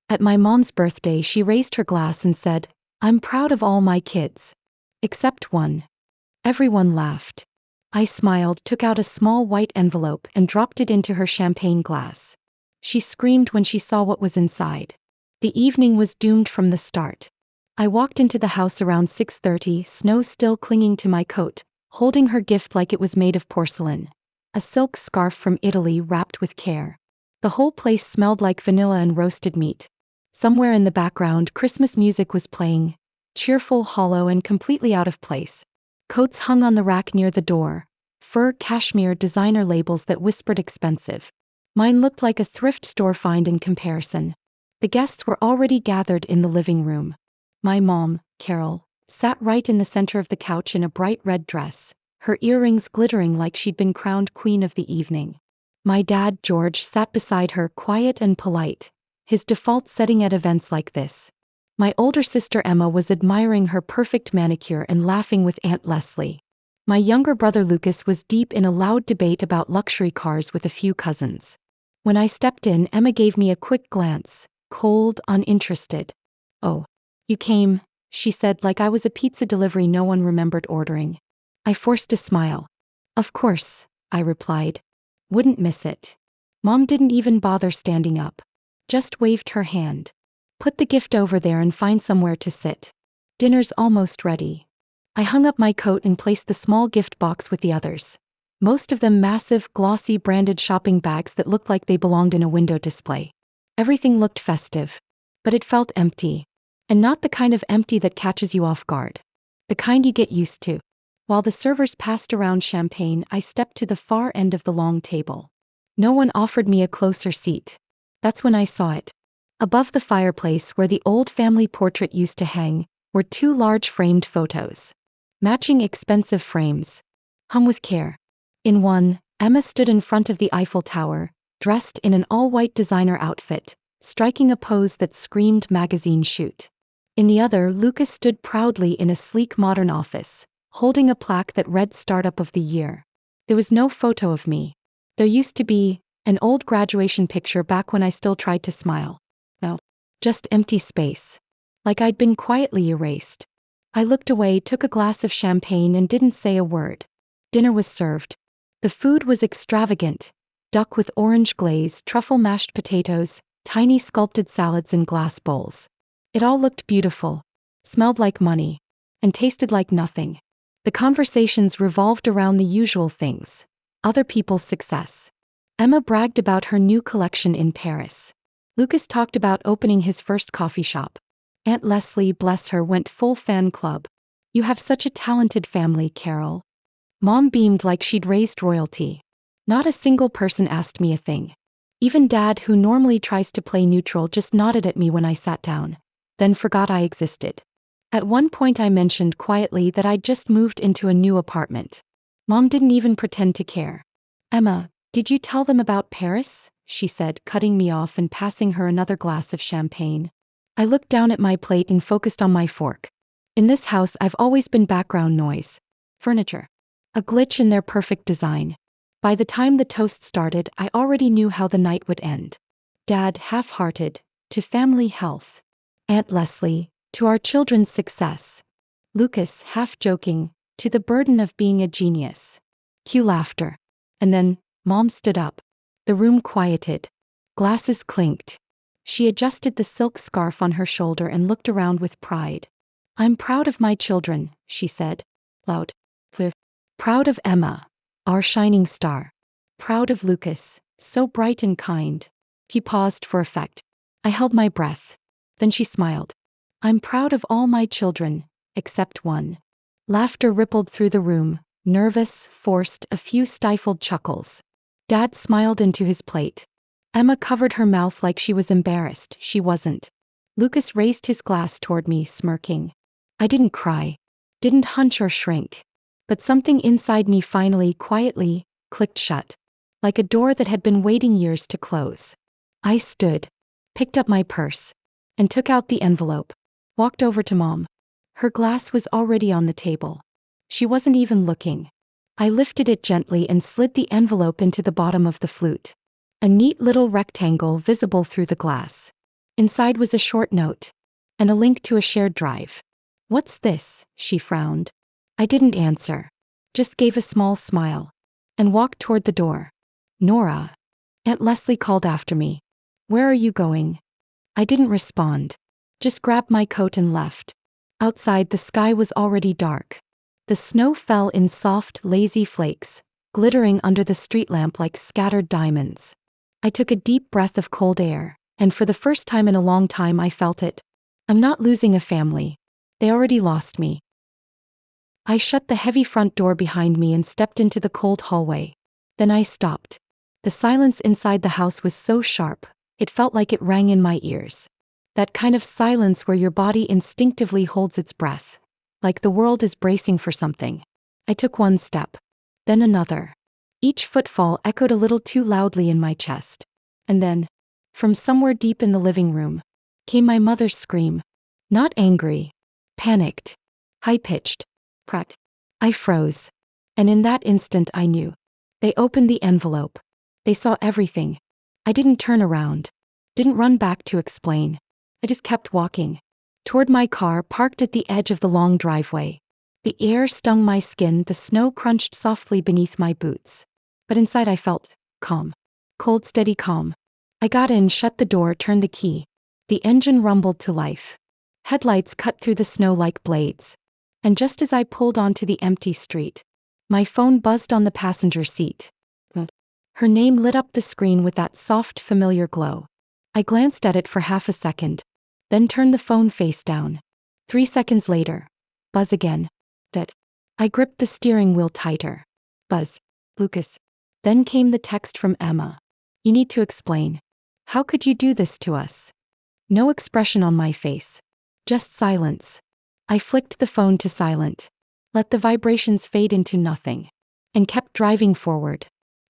At my mom's birthday, she raised her glass and said, "I'm proud of all my kids. Except one." Everyone laughed. I smiled, took out a small white envelope, and dropped it into her champagne glass. She screamed when she saw what was inside. The evening was doomed from the start. I walked into the house around 6:30, snow still clinging to my coat, holding her gift like it was made of porcelain. A silk scarf from Italy wrapped with care. The whole place smelled like vanilla and roasted meat. Somewhere in the background, Christmas music was playing, cheerful, hollow, and completely out of place. Coats hung on the rack near the door, fur, cashmere, designer labels that whispered expensive. Mine looked like a thrift store find in comparison. The guests were already gathered in the living room. My mom, Carol, sat right in the center of the couch in a bright red dress, her earrings glittering like she'd been crowned queen of the evening. My dad, George, sat beside her, quiet and polite, his default setting at events like this. My older sister Emma was admiring her perfect manicure and laughing with Aunt Leslie. My younger brother Lucas was deep in a loud debate about luxury cars with a few cousins. When I stepped in, Emma gave me a quick glance, cold, uninterested. "Oh, you came," she said like I was a pizza delivery no one remembered ordering. I forced a smile. "Of course," I replied. "Wouldn't miss it." Mom didn't even bother standing up. Just waved her hand. "Put the gift over there and find somewhere to sit. Dinner's almost ready." I hung up my coat and placed the small gift box with the others. Most of them massive, glossy, branded shopping bags that looked like they belonged in a window display. Everything looked festive. But it felt empty. And not the kind of empty that catches you off guard. The kind you get used to. While the servers passed around champagne, I stepped to the far end of the long table. No one offered me a closer seat. That's when I saw it. Above the fireplace where the old family portrait used to hang, were two large framed photos. Matching expensive frames. Hung with care. In one, Emma stood in front of the Eiffel Tower, dressed in an all-white designer outfit, striking a pose that screamed magazine shoot. In the other, Lucas stood proudly in a sleek modern office, holding a plaque that read Startup of the Year. There was no photo of me. There used to be an old graduation picture back when I still tried to smile. No, just empty space. Like I'd been quietly erased. I looked away, took a glass of champagne, and didn't say a word. Dinner was served. The food was extravagant. Duck with orange glaze, truffle mashed potatoes, tiny sculpted salads in glass bowls. It all looked beautiful, smelled like money, and tasted like nothing. The conversations revolved around the usual things. Other people's success. Emma bragged about her new collection in Paris. Lucas talked about opening his first coffee shop. Aunt Leslie, bless her, went full fan club. "You have such a talented family, Carol." Mom beamed like she'd raised royalty. Not a single person asked me a thing. Even Dad, who normally tries to play neutral, just nodded at me when I sat down, then forgot I existed. At one point I mentioned quietly that I'd just moved into a new apartment. Mom didn't even pretend to care. "Emma, did you tell them about Paris?" she said, cutting me off and passing her another glass of champagne. I looked down at my plate and focused on my fork. In this house I've always been background noise. Furniture. A glitch in their perfect design. By the time the toast started, I already knew how the night would end. Dad, half-hearted, to family health. Aunt Leslie, to our children's success. Lucas, half-joking, to the burden of being a genius. Cue laughter. And then, Mom stood up. The room quieted. Glasses clinked. She adjusted the silk scarf on her shoulder and looked around with pride. "I'm proud of my children," she said. Loud. Clear. Proud of Emma, our shining star. Proud of Lucas, so bright and kind. He paused for effect. I held my breath. Then she smiled. "I'm proud of all my children, except one." Laughter rippled through the room, nervous, forced, a few stifled chuckles. Dad smiled into his plate. Emma covered her mouth like she was embarrassed. She wasn't. Lucas raised his glass toward me, smirking. I didn't cry. Didn't hunch or shrink. But something inside me finally, quietly, clicked shut. Like a door that had been waiting years to close. I stood, picked up my purse, and took out the envelope. Walked over to Mom. Her glass was already on the table. She wasn't even looking. I lifted it gently and slid the envelope into the bottom of the flute. A neat little rectangle visible through the glass. Inside was a short note and a link to a shared drive. What's this? She frowned. I didn't answer, just gave a small smile and walked toward the door. Nora. Aunt Leslie called after me. Where are you going? I didn't respond, just grabbed my coat and left. Outside the sky was already dark. The snow fell in soft, lazy flakes, glittering under the street lamp like scattered diamonds. I took a deep breath of cold air, and for the first time in a long time I felt it. I'm not losing a family. They already lost me. I shut the heavy front door behind me and stepped into the cold hallway. Then I stopped. The silence inside the house was so sharp, it felt like it rang in my ears. That kind of silence where your body instinctively holds its breath, like the world is bracing for something. I took one step, then another. Each footfall echoed a little too loudly in my chest. And then, from somewhere deep in the living room, came my mother's scream. Not angry, panicked, high-pitched. Crack. I froze. And in that instant I knew. They opened the envelope. They saw everything. I didn't turn around. Didn't run back to explain. I just kept walking. Toward my car parked at the edge of the long driveway. The air stung my skin, the snow crunched softly beneath my boots. But inside I felt calm. Cold, steady calm. I got in, shut the door, turned the key. The engine rumbled to life. Headlights cut through the snow like blades. And just as I pulled onto the empty street, my phone buzzed on the passenger seat. Her name lit up the screen with that soft, familiar glow. I glanced at it for half a second, then turned the phone face down. 3 seconds later, buzz again. That. I gripped the steering wheel tighter. Buzz. Lucas. Then came the text from Emma. You need to explain. How could you do this to us? No expression on my face. Just silence. I flicked the phone to silent, let the vibrations fade into nothing, and kept driving forward.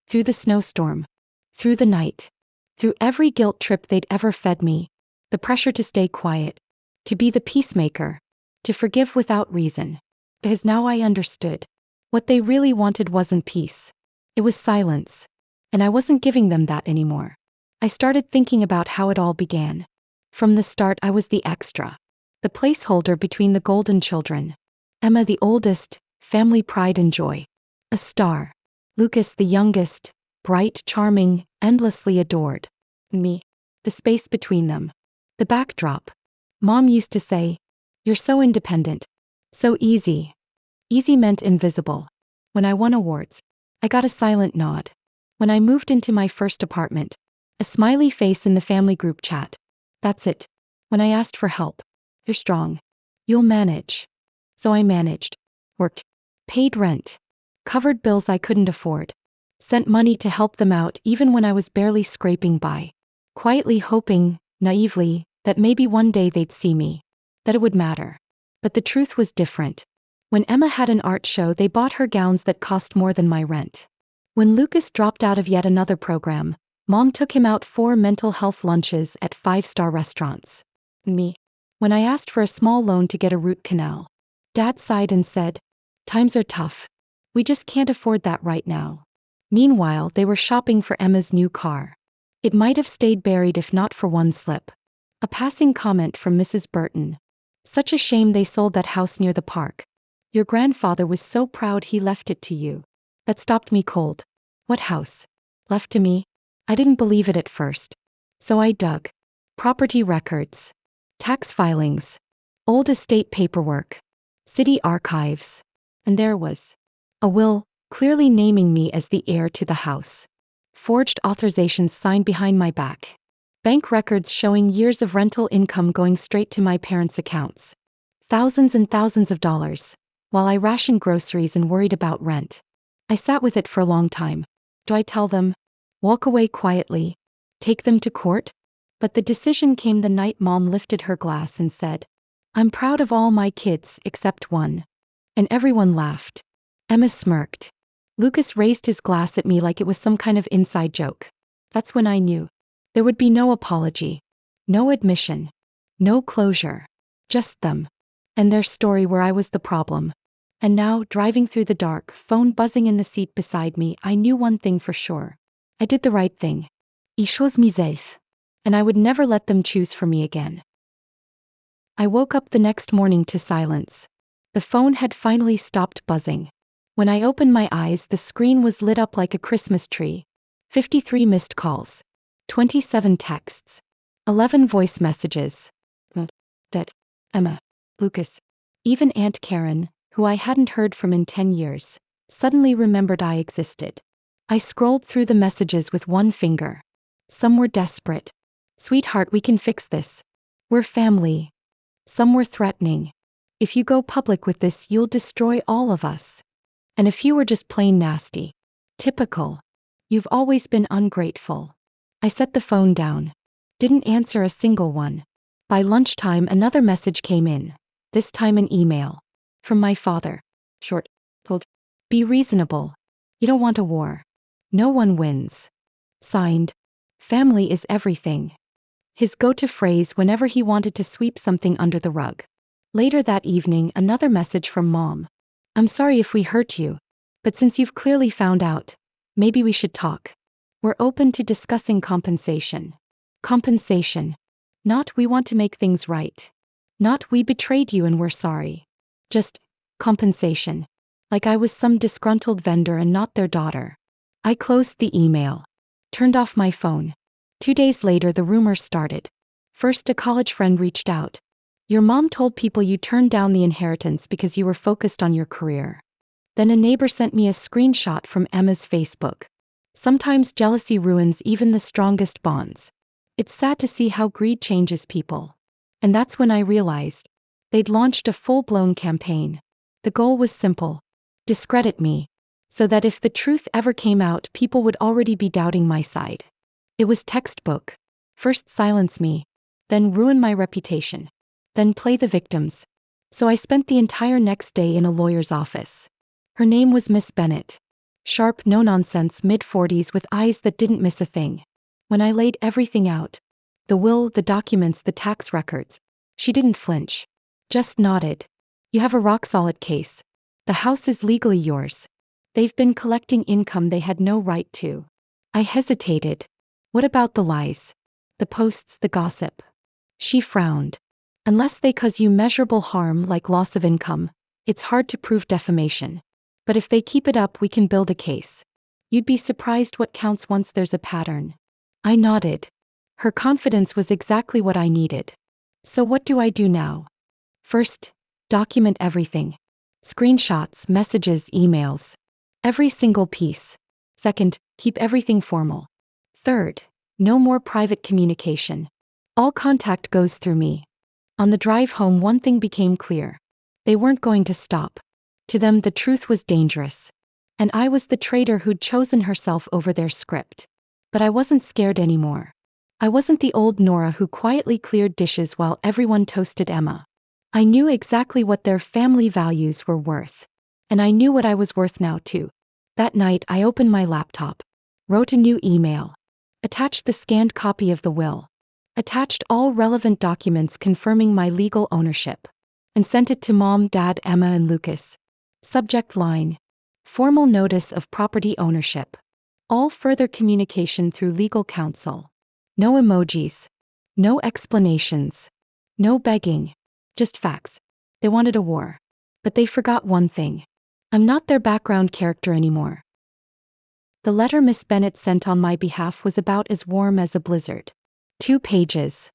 Through the snowstorm. Through the night. Through every guilt trip they'd ever fed me. The pressure to stay quiet. To be the peacemaker. To forgive without reason. Because now I understood. What they really wanted wasn't peace. It was silence. And I wasn't giving them that anymore. I started thinking about how it all began. From the start I was the extra. The placeholder between the golden children. Emma the oldest, family pride and joy. A star. Lucas the youngest, bright, charming, endlessly adored. Me. The space between them. The backdrop. Mom used to say, "You're so independent. So easy." Easy meant invisible. When I won awards, I got a silent nod. When I moved into my first apartment, a smiley face in the family group chat. That's it. When I asked for help, "You're strong. You'll manage." So I managed. Worked. Paid rent. Covered bills I couldn't afford. Sent money to help them out even when I was barely scraping by. Quietly hoping, naively, that maybe one day they'd see me. That it would matter. But the truth was different. When Emma had an art show, they bought her gowns that cost more than my rent. When Lucas dropped out of yet another program, Mom took him out for mental health lunches at 5-star restaurants. Me. When I asked for a small loan to get a root canal, Dad sighed and said, "Times are tough. We just can't afford that right now." Meanwhile, they were shopping for Emma's new car. It might have stayed buried if not for one slip. A passing comment from Mrs. Burton. "Such a shame they sold that house near the park. Your grandfather was so proud he left it to you." That stopped me cold. What house? Left to me? I didn't believe it at first. So I dug. Property records. Tax filings. Old estate paperwork. City archives. And there was a will, clearly naming me as the heir to the house. Forged authorizations signed behind my back. Bank records showing years of rental income going straight to my parents' accounts. Thousands and thousands of dollars, while I rationed groceries and worried about rent. I sat with it for a long time. Do I tell them? Walk away quietly? Take them to court? But the decision came the night Mom lifted her glass and said, "I'm proud of all my kids except one." And everyone laughed. Emma smirked. Lucas raised his glass at me like it was some kind of inside joke. That's when I knew. There would be no apology. No admission. No closure. Just them. And their story where I was the problem. And now, driving through the dark, phone buzzing in the seat beside me, I knew one thing for sure. I did the right thing. I chose myself. and I would never let them choose for me again. I woke up the next morning to silence. The phone had finally stopped buzzing. When I opened my eyes, the screen was lit up like a Christmas tree. 53 missed calls. 27 texts. 11 voice messages. That Emma, Lucas, even Aunt Karen, who I hadn't heard from in 10 years, suddenly remembered I existed. I scrolled through the messages with one finger. Some were desperate. Sweetheart, we can fix this. We're family. Some were threatening. If you go public with this, you'll destroy all of us. And a few were just plain nasty. Typical. You've always been ungrateful. I set the phone down. Didn't answer a single one. By lunchtime, another message came in. This time an email. From my father. Short. Told. Be reasonable. You don't want a war. No one wins. Signed. Family is everything. His go-to phrase whenever he wanted to sweep something under the rug. Later that evening, another message from Mom. I'm sorry if we hurt you, but since you've clearly found out, maybe we should talk. We're open to discussing compensation. Compensation. Not we want to make things right. Not we betrayed you and we're sorry. Just compensation. Like I was some disgruntled vendor and not their daughter. I closed the email. Turned off my phone. 2 days later, the rumors started. First, a college friend reached out. Your mom told people you turned down the inheritance because you were focused on your career. Then a neighbor sent me a screenshot from Emma's Facebook. Sometimes jealousy ruins even the strongest bonds. It's sad to see how greed changes people. And that's when I realized they'd launched a full-blown campaign. The goal was simple. Discredit me. So that if the truth ever came out, people would already be doubting my side. It was textbook. First silence me, then ruin my reputation, then play the victims. So I spent the entire next day in a lawyer's office. Her name was Miss Bennett. Sharp, no-nonsense, mid-40s with eyes that didn't miss a thing. When I laid everything out, the will, the documents, the tax records, she didn't flinch. Just nodded. You have a rock-solid case. The house is legally yours. They've been collecting income they had no right to. I hesitated. What about the lies? The posts, the gossip? She frowned. Unless they cause you measurable harm like loss of income, it's hard to prove defamation. But if they keep it up, we can build a case. You'd be surprised what counts once there's a pattern. I nodded. Her confidence was exactly what I needed. So what do I do now? First, document everything. Screenshots, messages, emails. Every single piece. Second, keep everything formal. Third, no more private communication. All contact goes through me. On the drive home, one thing became clear. They weren't going to stop. To them, the truth was dangerous. And I was the traitor who'd chosen herself over their script. But I wasn't scared anymore. I wasn't the old Nora who quietly cleared dishes while everyone toasted Emma. I knew exactly what their family values were worth. And I knew what I was worth now too. That night, I opened my laptop. Wrote a new email. Attached the scanned copy of the will. Attached all relevant documents confirming my legal ownership. And sent it to Mom, Dad, Emma, and Lucas. Subject line. Formal notice of property ownership. All further communication through legal counsel. No emojis. No explanations. No begging. Just facts. They wanted a war. But they forgot one thing. I'm not their background character anymore. The letter Miss Bennett sent on my behalf was about as warm as a blizzard. 2 pages.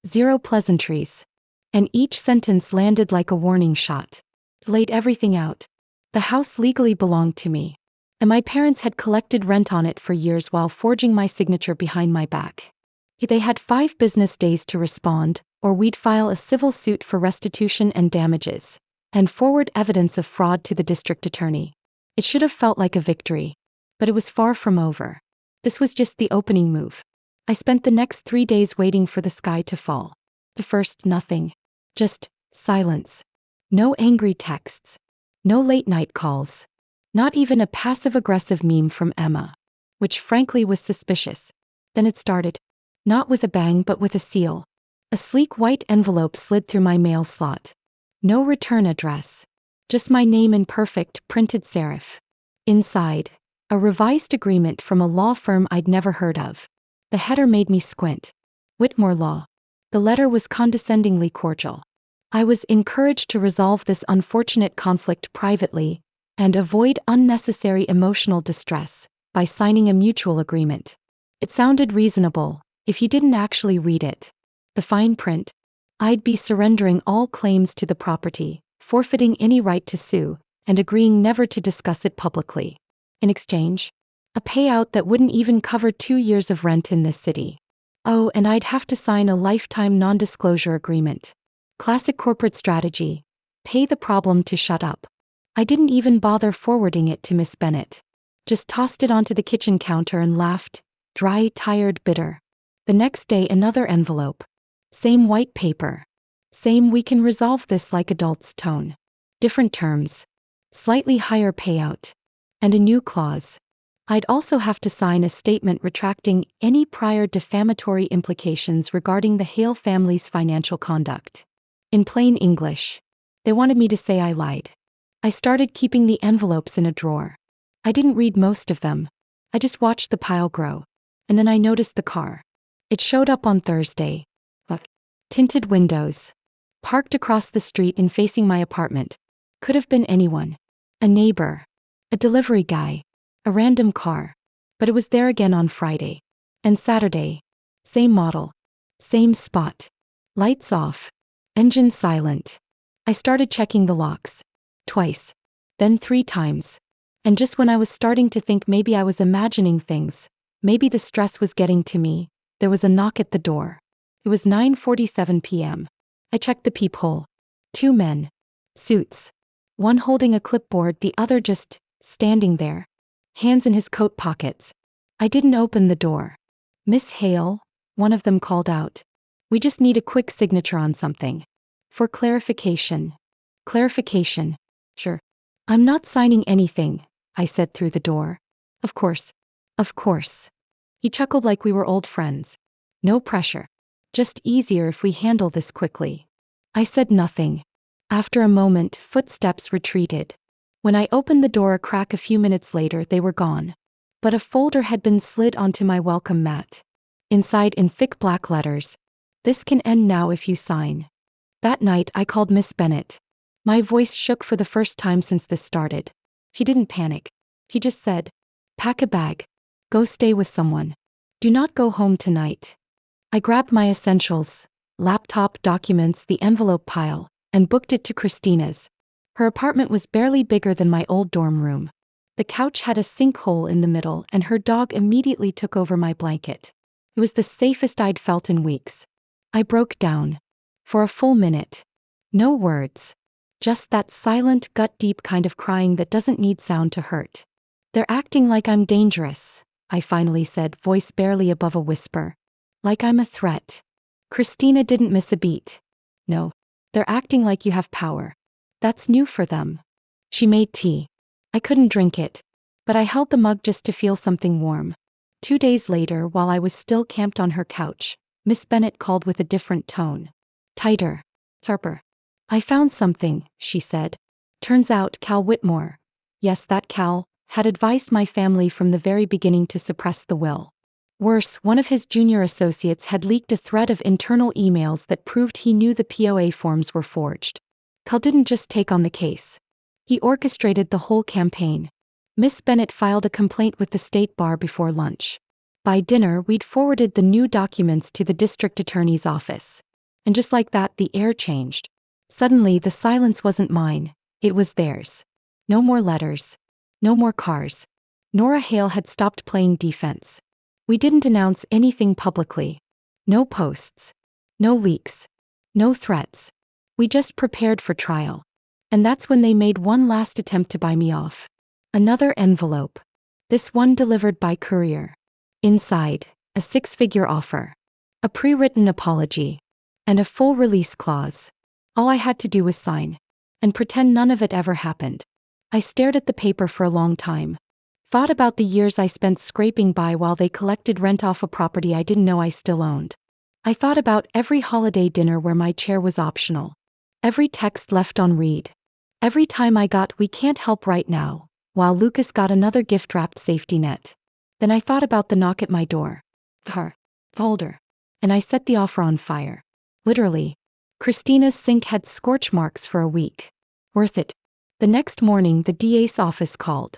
0 pleasantries. And each sentence landed like a warning shot. Laid everything out. The house legally belonged to me. And my parents had collected rent on it for years while forging my signature behind my back. They had 5 business days to respond, or we'd file a civil suit for restitution and damages, and forward evidence of fraud to the district attorney. It should have felt like a victory. But it was far from over. This was just the opening move. I spent the next 3 days waiting for the sky to fall. At first, nothing. Just silence. No angry texts. No late-night calls. Not even a passive-aggressive meme from Emma. Which frankly was suspicious. Then it started. Not with a bang but with a seal. A sleek white envelope slid through my mail slot. No return address. Just my name in perfect, printed serif. Inside, a revised agreement from a law firm I'd never heard of. The header made me squint. Whitmore Law. The letter was condescendingly cordial. I was encouraged to resolve this unfortunate conflict privately and avoid unnecessary emotional distress by signing a mutual agreement. It sounded reasonable, if you didn't actually read it. The fine print. I'd be surrendering all claims to the property, forfeiting any right to sue, and agreeing never to discuss it publicly. In exchange, a payout that wouldn't even cover 2 years of rent in this city. Oh, and I'd have to sign a lifetime non-disclosure agreement. Classic corporate strategy. Pay the problem to shut up. I didn't even bother forwarding it to Miss Bennet. Just tossed it onto the kitchen counter and laughed, dry, tired, bitter. The next day another envelope. Same white paper. Same we can resolve this like adults tone. Different terms. Slightly higher payout. And a new clause. I'd also have to sign a statement retracting any prior defamatory implications regarding the Hale family's financial conduct. In plain English, they wanted me to say I lied. I started keeping the envelopes in a drawer. I didn't read most of them. I just watched the pile grow. And then I noticed the car. It showed up on Thursday. Tinted windows. Parked across the street and facing my apartment. Could have been anyone. A neighbor. A delivery guy. A random car. But it was there again on Friday. And Saturday. Same model. Same spot. Lights off. Engine silent. I started checking the locks. Twice. Then 3 times. And just when I was starting to think maybe I was imagining things, maybe the stress was getting to me, there was a knock at the door. It was 9:47 p.m. I checked the peephole. 2 men. Suits. One holding a clipboard, the other just standing there. Hands in his coat pockets. I didn't open the door. Miss Hale, one of them called out. We just need a quick signature on something. For clarification. Clarification. Sure. I'm not signing anything, I said through the door. Of course. Of course. He chuckled like we were old friends. No pressure. Just easier if we handle this quickly. I said nothing. After a moment, footsteps retreated. When I opened the door a crack a few minutes later, they were gone. But a folder had been slid onto my welcome mat. Inside in thick black letters. This can end now if you sign. That night I called Miss Bennet. My voice shook for the first time since this started. He didn't panic. He just said, pack a bag. Go stay with someone. Do not go home tonight. I grabbed my essentials, laptop, documents, the envelope pile, and booked it to Christina's. Her apartment was barely bigger than my old dorm room. The couch had a sinkhole in the middle and her dog immediately took over my blanket. It was the safest I'd felt in weeks. I broke down. For a full minute. No words. Just that silent, gut-deep kind of crying that doesn't need sound to hurt. They're acting like I'm dangerous, I finally said, voice barely above a whisper. Like I'm a threat. Christina didn't miss a beat. No. They're acting like you have power. That's new for them. She made tea. I couldn't drink it, but I held the mug just to feel something warm. 2 days later, while I was still camped on her couch, Miss Bennet called with a different tone. Tighter. Sharper. I found something, she said. Turns out Cal Whitmore, yes, that Cal, had advised my family from the very beginning to suppress the will. Worse, one of his junior associates had leaked a thread of internal emails that proved he knew the POA forms were forged. Cal didn't just take on the case. He orchestrated the whole campaign. Miss Bennet filed a complaint with the state bar before lunch. By dinner, we'd forwarded the new documents to the district attorney's office. And just like that, the air changed. Suddenly, the silence wasn't mine, it was theirs. No more letters. No more cars. Nora Hale had stopped playing defense. We didn't announce anything publicly. No posts. No leaks. No threats. We just prepared for trial. And that's when they made one last attempt to buy me off. Another envelope. This one delivered by courier. Inside, a 6-figure offer. A pre-written apology. And a full release clause. All I had to do was sign. And pretend none of it ever happened. I stared at the paper for a long time. Thought about the years I spent scraping by while they collected rent off a property I didn't know I still owned. I thought about every holiday dinner where my chair was optional. Every text left on read. Every time I got "we can't help right now," while Lucas got another gift-wrapped safety net. Then I thought about the knock at my door. Her folder. and I set the offer on fire. Literally. Christina's sink had scorch marks for a week. Worth it. The next morning the DA's office called.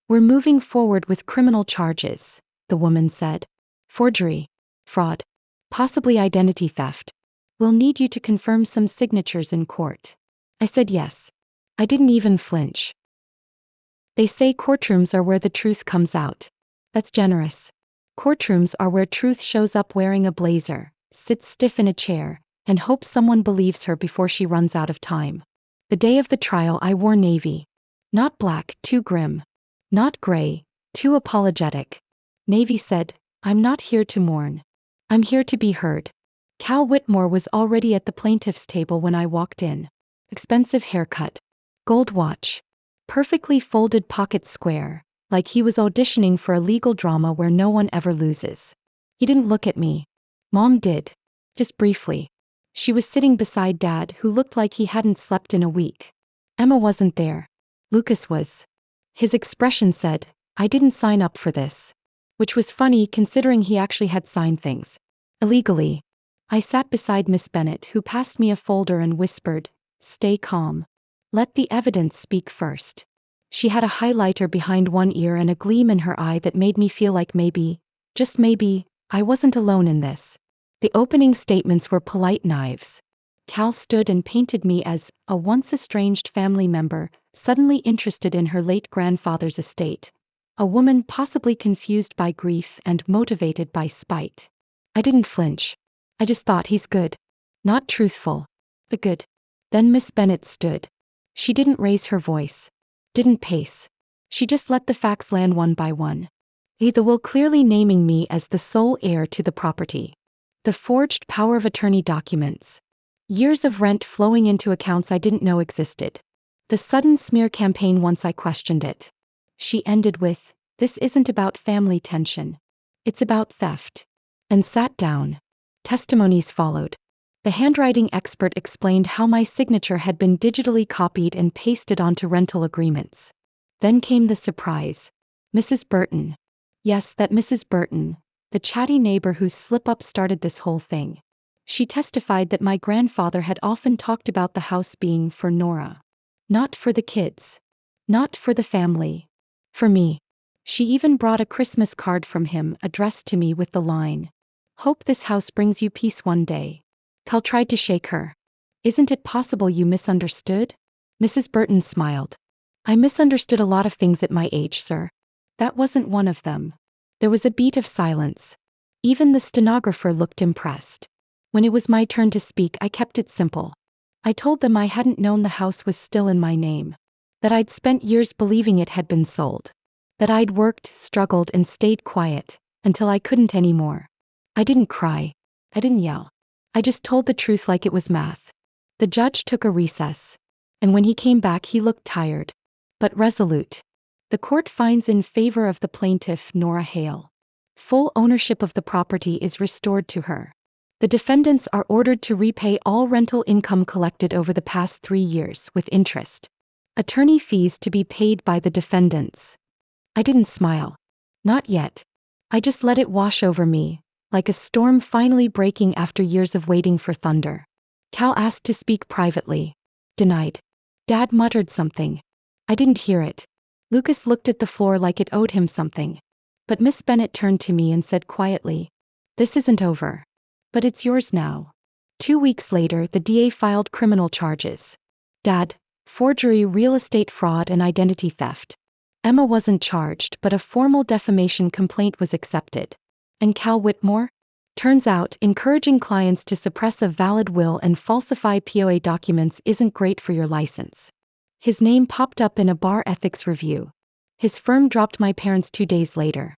We're moving forward with criminal charges, the woman said. Forgery. Fraud. Possibly identity theft. We'll need you to confirm some signatures in court. I said yes. I didn't even flinch. They say courtrooms are where the truth comes out. That's generous. Courtrooms are where truth shows up wearing a blazer, sits stiff in a chair, and hopes someone believes her before she runs out of time. The day of the trial I wore navy. Not black, too grim. Not gray, too apologetic. Navy said, I'm not here to mourn. I'm here to be heard. Cal Whitmore was already at the plaintiff's table when I walked in. Expensive haircut. Gold watch. Perfectly folded pocket square, like he was auditioning for a legal drama where no one ever loses. He didn't look at me. Mom did. Just briefly. She was sitting beside Dad, who looked like he hadn't slept in a week. Emma wasn't there. Lucas was. His expression said, I didn't sign up for this. Which was funny considering he actually had signed things. Illegally. I sat beside Miss Bennet, who passed me a folder and whispered, Stay calm. Let the evidence speak first. She had a highlighter behind one ear and a gleam in her eye that made me feel like maybe, just maybe, I wasn't alone in this. The opening statements were polite knives. Cal stood and painted me as a once estranged family member, suddenly interested in her late grandfather's estate. A woman possibly confused by grief and motivated by spite. I didn't flinch. I just thought he's good. Not truthful, but good. Then Miss Bennet stood. She didn't raise her voice. Didn't pace. She just let the facts land one by one. The will clearly naming me as the sole heir to the property. The forged power of attorney documents. Years of rent flowing into accounts I didn't know existed. The sudden smear campaign once I questioned it. She ended with, This isn't about family tension. It's about theft. And sat down. Testimonies followed. The handwriting expert explained how my signature had been digitally copied and pasted onto rental agreements. Then came the surprise. Mrs. Burton. Yes, that Mrs. Burton, the chatty neighbor whose slip-up started this whole thing. She testified that my grandfather had often talked about the house being for Nora. Not for the kids. Not for the family. For me. She even brought a Christmas card from him addressed to me with the line, Hope this house brings you peace one day. Cal tried to shake her. Isn't it possible you misunderstood? Mrs. Burton smiled. I misunderstood a lot of things at my age, sir. That wasn't one of them. There was a beat of silence. Even the stenographer looked impressed. When it was my turn to speak, I kept it simple. I told them I hadn't known the house was still in my name. That I'd spent years believing it had been sold. That I'd worked, struggled, and stayed quiet, until I couldn't anymore. I didn't cry. I didn't yell. I just told the truth like it was math. The judge took a recess. And when he came back he looked tired. But resolute. The court finds in favor of the plaintiff, Nora Hale. Full ownership of the property is restored to her. The defendants are ordered to repay all rental income collected over the past 3 years with interest. Attorney fees to be paid by the defendants. I didn't smile. Not yet. I just let it wash over me, like a storm finally breaking after years of waiting for thunder. Cal asked to speak privately. Denied. Dad muttered something. I didn't hear it. Lucas looked at the floor like it owed him something. But Miss Bennet turned to me and said quietly, This isn't over. But it's yours now. 2 weeks later, the DA filed criminal charges. Dad, forgery, real estate fraud, and identity theft. Emma wasn't charged, but a formal defamation complaint was accepted. And Cal Whitmore? Turns out, encouraging clients to suppress a valid will and falsify POA documents isn't great for your license. His name popped up in a bar ethics review. His firm dropped my parents 2 days later.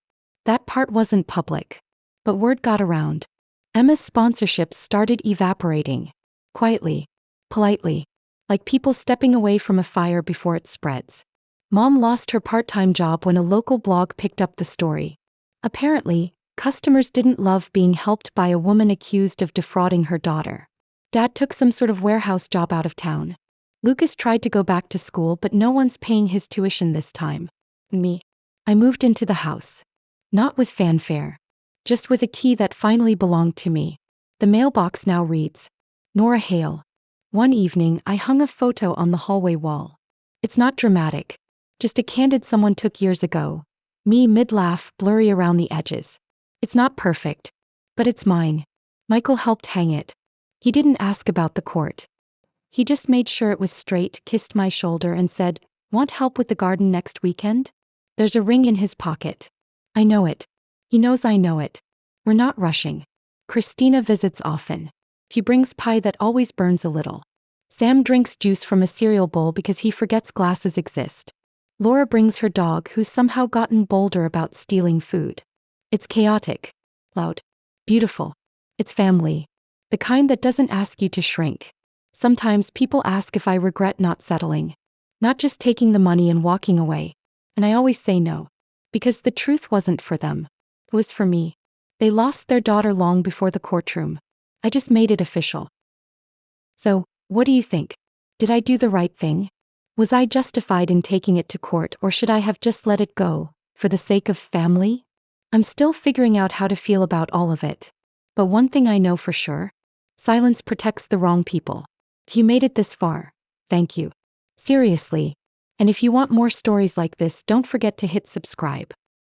That part wasn't public. But word got around. Emma's sponsorships started evaporating. Quietly. Politely. Like people stepping away from a fire before it spreads. Mom lost her part-time job when a local blog picked up the story. Apparently, customers didn't love being helped by a woman accused of defrauding her daughter. Dad took some sort of warehouse job out of town. Lucas tried to go back to school, but no one's paying his tuition this time. Me. I moved into the house. Not with fanfare. Just with a key that finally belonged to me. The mailbox now reads, Nora Hale. One evening, I hung a photo on the hallway wall. It's not dramatic. Just a candid someone took years ago. Me mid-laugh, blurry around the edges. It's not perfect. But it's mine. Michael helped hang it. He didn't ask about the court. He just made sure it was straight, kissed my shoulder and said, Want help with the garden next weekend? There's a ring in his pocket. I know it. He knows I know it. We're not rushing. Christina visits often. He brings pie that always burns a little. Sam drinks juice from a cereal bowl because he forgets glasses exist. Laura brings her dog who's somehow gotten bolder about stealing food. It's chaotic. Loud. Beautiful. It's family. The kind that doesn't ask you to shrink. Sometimes people ask if I regret not settling. Not just taking the money and walking away. And I always say no. Because the truth wasn't for them. It was for me. They lost their daughter long before the courtroom. I just made it official. So, what do you think? Did I do the right thing? Was I justified in taking it to court, or should I have just let it go, for the sake of family? I'm still figuring out how to feel about all of it. But one thing I know for sure. Silence protects the wrong people. If you made it this far, thank you. Seriously. And if you want more stories like this, don't forget to hit subscribe.